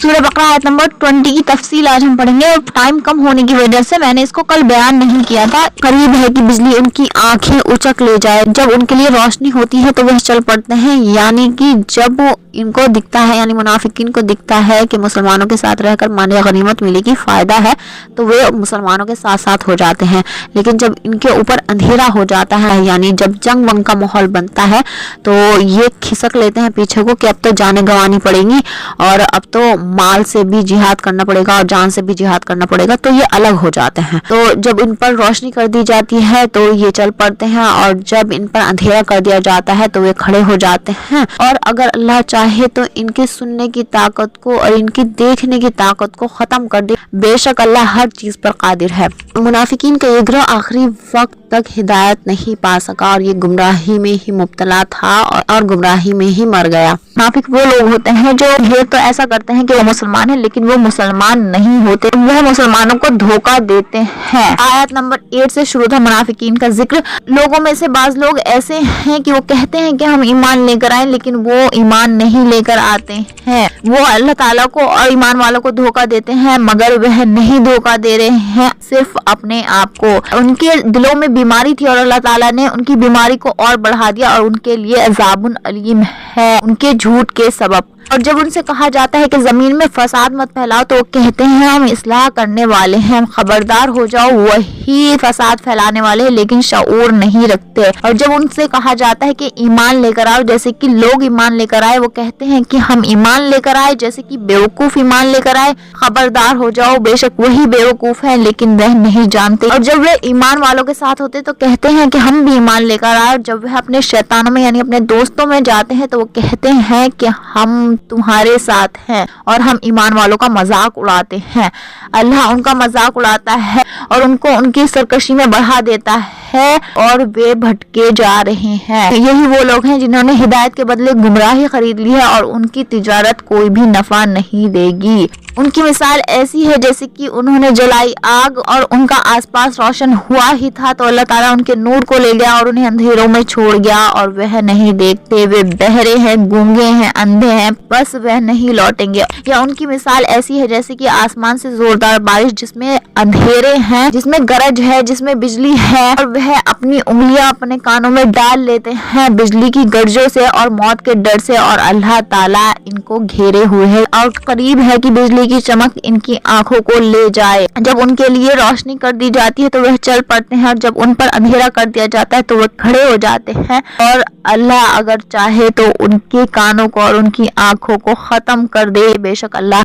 सूरह बकरा आयत नंबर 20 की तफसील आज हम पढ़ेंगे। और टाइम कम होने की वजह से मैंने इसको कल बयान नहीं किया था। करीब है कि बिजली उनकी आंखें उचक ले जाए। जब उनके लिए रोशनी होती है तो वह चल पड़ते हैं, यानी कि जब इनको दिखता है, यानी मुनाफिकीन को दिखता है कि मुसलमानों के साथ रहकर माने गनीमत मिलेगी, फायदा है, तो वे मुसलमानों के साथ साथ हो जाते हैं। लेकिन जब इनके ऊपर अंधेरा हो जाता है, यानी जब जंग वंग का माहौल बनता है, तो ये खिसक लेते हैं पीछे को कि अब तो जानें गंवानी पड़ेंगी और अब तो माल से भी जिहाद करना पड़ेगा और जान से भी जिहाद करना पड़ेगा, तो ये अलग हो जाते हैं। तो जब इन पर रोशनी कर दी जाती है तो ये चल पड़ते हैं, और जब इन पर अंधेरा कर दिया जाता है तो वे खड़े हो जाते हैं। और अगर अल्लाह चाहे तो इनके सुनने की ताकत को और इनकी देखने की ताकत को खत्म कर दे। बेशक अल्लाह हर चीज पर कादिर है। मुनाफिकीन का ये गिरोह आखिरी वक्त तक हिदायत नहीं पा सका और ये गुमराही में ही मुब्तला था और गुमराही में ही मर गया। मुनाफिक वो लोग होते हैं जो ये तो ऐसा करते हैं कि वो मुसलमान है, लेकिन वो मुसलमान नहीं होते, वह मुसलमानों को धोखा देते हैं। आयत नंबर 8 से शुरू था मुनाफिकीन का जिक्र। लोगों में से बाज लोग ऐसे हैं कि वो कहते हैं कि हम ईमान लेकर आए, लेकिन वो ईमान नहीं लेकर आते हैं। वो अल्लाह ताला को और ईमान वालों को धोखा देते हैं, मगर वह नहीं धोखा दे रहे हैं, सिर्फ अपने आप को। उनके दिलों में बीमारी थी और अल्लाह ताला ने उनकी बीमारी को और बढ़ा दिया और उनके लिए अज़ाबुन अलीम है उनके झूठ के सबब। और जब उनसे कहा जाता है कि जमीन में फसाद मत फैलाओ, तो वो कहते हैं हम इस्लाह करने वाले हैं, खबरदार हो जाओ, वही फसाद फैलाने वाले हैं, लेकिन शऊर नहीं रखते। और जब उनसे कहा जाता है कि ईमान लेकर आओ, जैसे कि लोग ईमान लेकर आए, वो कहते हैं कि हम ईमान लेकर आए, जैसे कि बेवकूफ ईमान लेकर आए। खबरदार हो जाओ, बेशक वही बेवकूफ है, लेकिन वह नहीं जानते। और जब वे ईमान वालों के साथ होते तो कहते हैं कि हम भी ईमान लेकर आए। और जब वह अपने शैतानों में यानी अपने दोस्तों में जाते हैं तो वो कहते हैं कि हम तुम्हारे साथ हैं और हम ईमान वालों का मजाक उड़ाते हैं। अल्लाह उनका मजाक उड़ाता है और उनको उनकी सरकशी में बढ़ा देता है और वे भटके जा रहे हैं। यही वो लोग हैं जिन्होंने हिदायत के बदले गुमराही खरीद ली है और उनकी तिजारत कोई भी नफा नहीं देगी। उनकी मिसाल ऐसी है जैसे कि उन्होंने जलाई आग और उनका आसपास रोशन हुआ ही था, तो अल्लाह ताला उनके नूर को ले गया और उन्हें अंधेरों में छोड़ गया और वह नहीं देखते। वे बहरे हैं, गूंगे हैं, अंधे हैं, बस वह नहीं लौटेंगे। या उनकी मिसाल ऐसी है जैसे कि आसमान से जोरदार बारिश जिसमें अंधेरे हैं, जिसमें गरज है, जिसमें बिजली है, और वह अपनी उंगलियां अपने कानों में डाल लेते हैं बिजली की गर्जों से और मौत के डर से, और अल्लाह ताला इनको घेरे हुए है और करीब है कि बिजली की चमक इनकी आंखों को ले जाए। जब उनके लिए रोशनी कर दी जाती है तो वह चल पड़ते हैं, और जब उन पर अंधेरा कर दिया जाता है तो वह खड़े हो जाते हैं। और अल्लाह अगर चाहे तो उनके कानों को और उनकी आंखों को खत्म कर दे। बेशक अल्लाह